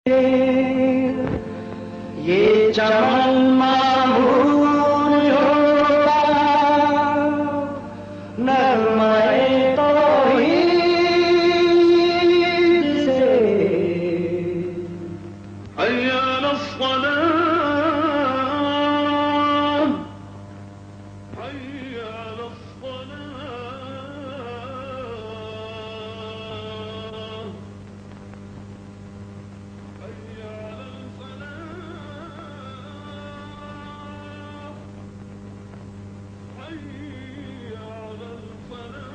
ये चमन मामूल होगा नगमाए तौहीद से। हय्या अलस्सलाह, हय्या अलस्सलाह, हय्या अलल फलाह, हय्या अलल फलाह।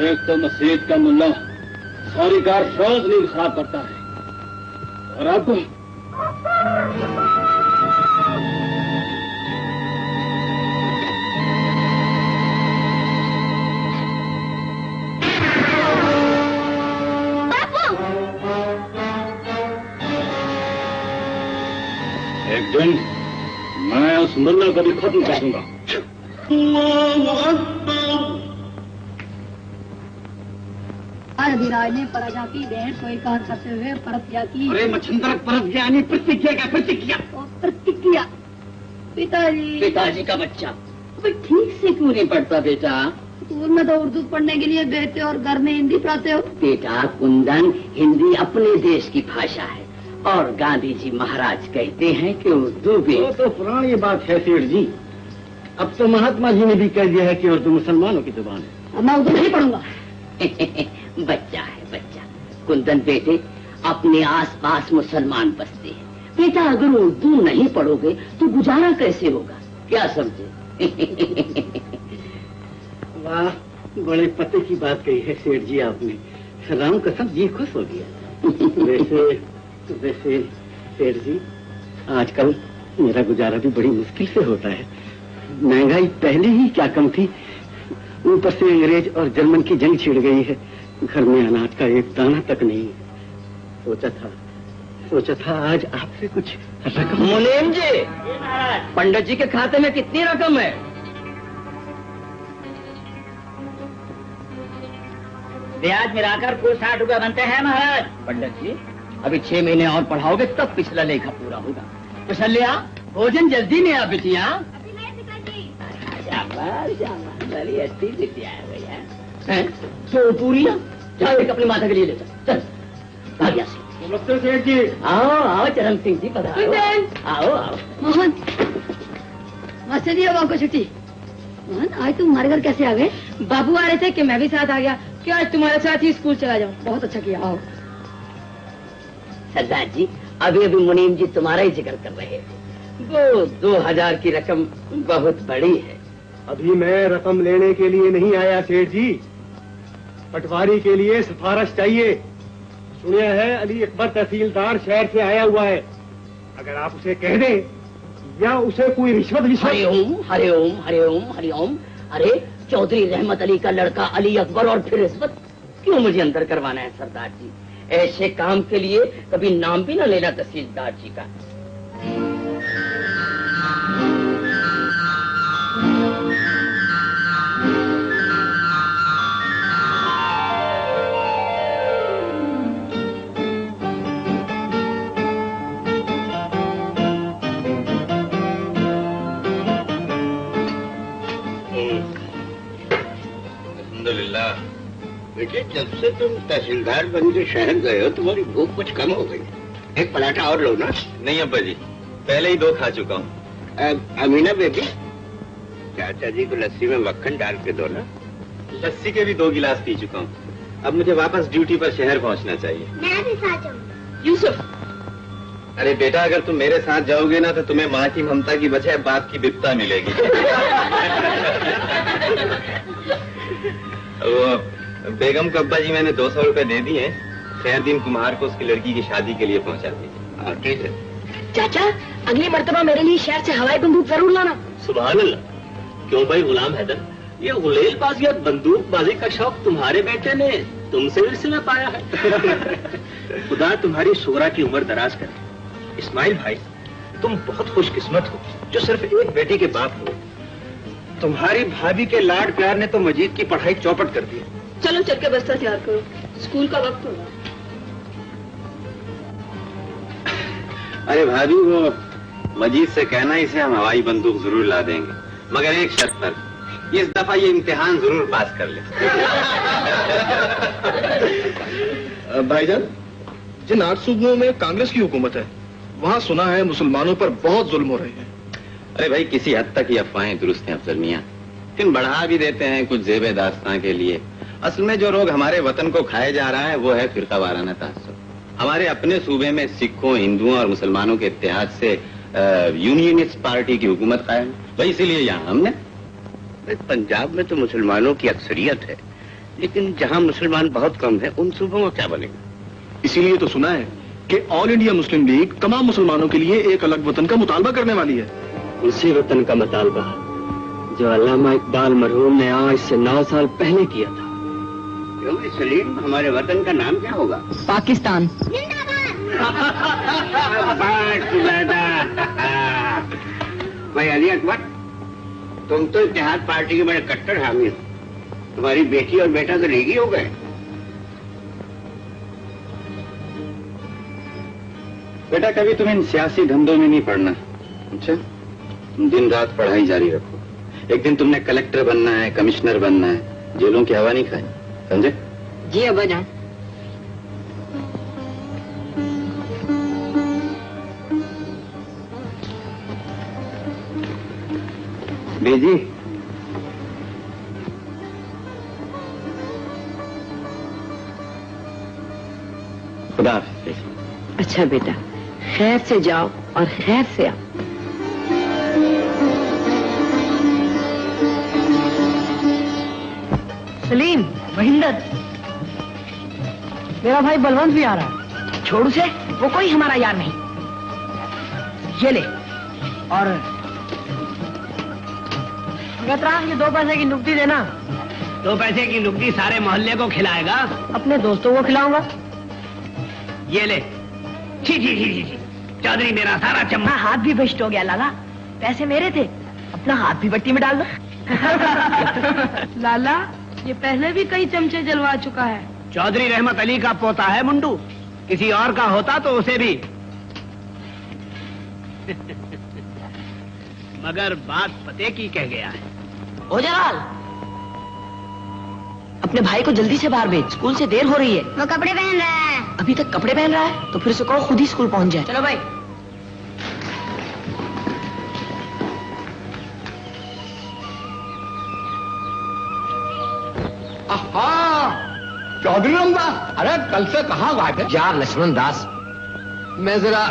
एक तो मस्जिद का मुल्ला सारी कार रोज नींद खराब करता है, और आपको एक दिन मैं उस मुल्ला को भी खत्म कर दूंगा। अल्लाहु अकबर। अधिराज ने प्रजा की भेंट स्वीकार करते हुए प्रतिज्ञा की। अरे मच्छिंद्र, प्रतिज्ञा नहीं, प्रतिज्ञा क्या? प्रतिज्ञा प्रतिज्ञा। पिताजी का बच्चा अबे ठीक से क्यों नहीं पढ़ता बेटा? स्कूल में तो उर्दू पढ़ने के लिए भेजते और घर में हिंदी पढ़ाते हो। बेटा कुंदन, हिंदी अपने देश की भाषा है और गांधी जी महाराज कहते हैं कि उर्दू भी। तो पुरानी बात है सेठ जी, अब तो महात्मा जी ने भी कह दिया है कि उर्दू मुसलमानों की जुबान है। अब मैं उर्दू नहीं पढ़ूंगा। बच्चा है बच्चा। कुंदन बेटे, अपने आसपास मुसलमान बसते हैं। बेटा अगर उर्दू नहीं पढ़ोगे तो गुजारा कैसे होगा, क्या समझे? वाह, बड़े पते की बात कही है सेठ जी आपने। राम कसम जी खुश हो गया। वैसे सेठ जी, आजकल मेरा गुजारा भी बड़ी मुश्किल से होता है। महंगाई पहले ही क्या कम थी, ऊपर से अंग्रेज और जर्मन की जंग छिड़ गई है। घर में अनाज का एक दाना तक नहीं। सोचा था आज आपसे कुछ रकम। मुनीम जी, पंडित जी के खाते में कितनी रकम है? ब्याज मिलाकर कुल 60 रुपए बनते हैं महाराज। पंडित जी, अभी 6 महीने और पढ़ाओगे तब पिछला लेखा पूरा होगा। कुशल्या, भोजन जल्दी नहीं आ बिटिया। शाबाश शाबाश, बड़ी अच्छी बिटिया है भैया। तो पूरी ना, जाओ एक अपनी माता के लिए ले जाओ। चल भाग यहाँ से। नमस्ते सेठ जी। आओ चरण सिंह जी, पधारो। आओ। मोहन, मास्टर जी अब आपको छुट्टी। मोहन, आज तुम हमारे घर कैसे आ गए? बाबू आ रहे थे कि मैं भी साथ आ गया। क्या आज तुम्हारे साथ ही स्कूल चला जाऊं? बहुत अच्छा किया। आओ। सरदार जी, अभी मुनीम जी तुम्हारा ही जिक्र कर रहे थे। वो 2000 की रकम बहुत बड़ी है। अभी मैं रकम लेने के लिए नहीं आया सेठ जी, पटवारी के लिए सिफारिश चाहिए। सुनिया है अली अकबर तहसीलदार शहर से आया हुआ है। अगर आप उसे कह दें या उसे कोई रिश्वत हरिओम हरिओम हरिओम हरिओम। अरे चौधरी रहमत अली का लड़का अली अकबर और फिर रिश्वत क्यों मुझे अंदर करवाना है सरदार जी? ऐसे काम के लिए कभी नाम भी न लेना तहसीलदार जी का। बेटे, जब से तुम तहसीलदार बन के शहर गए हो तुम्हारी भूख कुछ कम हो गई। एक पराठा और लो ना। नहीं अब्बा जी, पहले ही 2 खा चुका हूँ। अमीना बेबी, चाचा जी को लस्सी में मक्खन डाल के दो ना। लस्सी के भी 2 गिलास पी चुका हूँ। अब मुझे वापस ड्यूटी पर शहर पहुँचना चाहिए। मैं भी साथ जाऊँ। यूसुफ। अरे बेटा, अगर तुम मेरे साथ जाओगे ना तो तुम्हें माँ की ममता की बजाय बाप की विपता मिलेगी। वो बेगम को अब्बा जी मैंने 200 रुपए दे दिए। खैरदीन कुमार को उसकी लड़की की शादी के लिए पहुंचा दीजिए। ठीक है। चाचा, अगली मर्तबा मेरे लिए शहर से हवाई बंदूक जरूर लाना। सुभान अल्लाह। क्यों भाई गुलाम हैदर, ये गुलेलबाजी और बंदूकबाजी का शौक तुम्हारे बेटे ने तुमसे विरसे में पाया है। खुदा तुम्हारी शोरा की उम्र दराज करे। इस्माइल भाई, तुम बहुत खुशकिस्मत हो जो सिर्फ एक बेटी के बाप हो। तुम्हारी भाभी के लाड प्यार ने तो मजीद की पढ़ाई चौपट कर दी। चलो चल के बस्ता तैयार करो, स्कूल का वक्त होगा। अरे भाभी, वो मजीद से कहना इसे हम हवाई बंदूक जरूर ला देंगे, मगर एक शर्त पर, इस दफा ये इम्तिहान जरूर पास कर ले। भाईजान, जिन 8 सूबों में कांग्रेस की हुकूमत है, वहाँ सुना है मुसलमानों पर बहुत जुल्म हो रहे हैं। अरे भाई, किसी हद तक ये अफवाहें दुरुस्त हैं अफजल मियां, लेकिन बढ़ा भी देते हैं कुछ जेबे दास्तां के लिए। असल में जो रोग हमारे वतन को खाए जा रहा है वो है फिरका वाराना तासुब। हमारे अपने सूबे में सिखों, हिंदुओं और मुसलमानों के इत्तेहाद से यूनियनिस्ट पार्टी की हुकूमत कायम है। भाई इसीलिए यहाँ हमने पंजाब में तो मुसलमानों की अक्सरियत है, लेकिन जहाँ मुसलमान बहुत कम है उन सूबों में क्या बनेगा? इसीलिए तो सुना है कि ऑल इंडिया मुस्लिम लीग तमाम मुसलमानों के लिए एक अलग वतन का मुतालबा करने वाली है। उसी वतन का मुतालबा जो अल्लामा इकबाल मरहूम ने आज से 9 साल पहले किया था। क्यों सलीम, हमारे वतन का नाम क्या होगा? पाकिस्तान। भाई अली अकबर, तुम तो इत्तेहाद पार्टी के बड़े कट्टर हामी हो। तुम्हारी बेटी और बेटा तो लीगी हो गए। बेटा, कभी तुम इन सियासी धंधों में नहीं पड़ना, अच्छा? तुम दिन रात पढ़ाई जारी रखो। एक दिन तुमने कलेक्टर बनना है, कमिश्नर बनना है, जेलों की हवा नहीं खानी, समझे? जी अब्बा जान। बेजी, खुदा हाफिज। अच्छा बेटा, खैर से जाओ और खैर से आओ। सलीम, महिंदर, मेरा भाई बलवंत भी आ रहा है। छोड़ उसे, वो कोई हमारा यार नहीं। ये ले, और ये 2 पैसे की नुकती देना। 2 पैसे की नुकती सारे मोहल्ले को खिलाएगा? अपने दोस्तों को खिलाऊंगा। ये ले। छी छी छी छी छी। चौधरी, मेरा सारा चम्मच। हाथ भी भ्रष्ट हो गया लाला। पैसे मेरे थे, अपना हाथ भी बट्टी में डाल दो। लाला, ये पहले भी कई चमचे जलवा चुका है। चौधरी रहमत अली का पोता है मुंडू, किसी और का होता तो उसे भी। मगर बात पते की कह गया है। ओ जलाल, अपने भाई को जल्दी से बाहर भेज, स्कूल से देर हो रही है। वो कपड़े पहन रहा है। अभी तक कपड़े पहन रहा है तो फिर से कहो खुद ही स्कूल पहुंच जाए। चलो भाई। चौधरी रामदास, अरे कल से कहाँ गायब है? यार लक्ष्मण दास, मैं जरा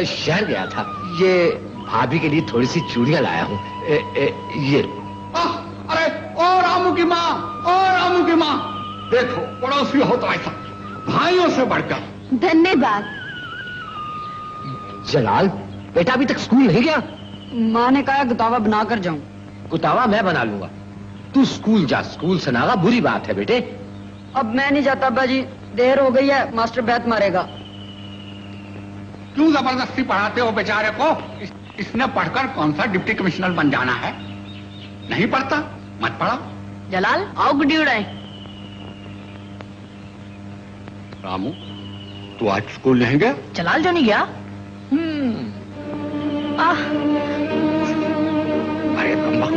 शहर गया था। ये भाभी के लिए थोड़ी सी चूड़ियां लाया हूँ। ये अरे ओ रामू की माँ, ओ रामू की माँ, देखो पड़ोसी हो तो ऐसा भाइयों से बढ़कर। धन्यवाद। जलाल, बेटा अभी तक स्कूल नहीं गया? माँ ने कहा गुतावा बना कर जाऊं। गुतावा मैं बना लूंगा, तू स्कूल जा। स्कूल से नागा बुरी बात है बेटे। अब मैं नहीं जाता अब्बा जी, देर हो गई है, मास्टर बैत मारेगा। क्यों जबरदस्ती पढ़ाते हो बेचारे को? इसने पढ़कर कौन सा डिप्टी कमिश्नर बन जाना है? नहीं पढ़ता, मत पढ़ाओ। जलाल, आओ गुड्डी उड़ाए। रामू, तू आज स्कूल नहीं गया? जलाल जो नहीं गया? अरे कम्बा,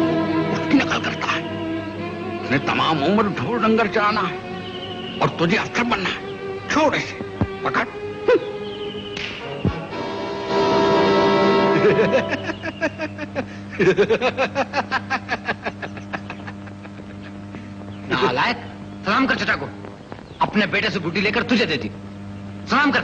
उसकी नकल करता है। उसने तमाम उम्र ढोल डंगर चलाना है और तुझे अफसर बनना है। छोड़ इसे, पकड़। नालायक, सलाम कर चचा को। अपने बेटे से गुड्डी लेकर तुझे देती। सलाम कर।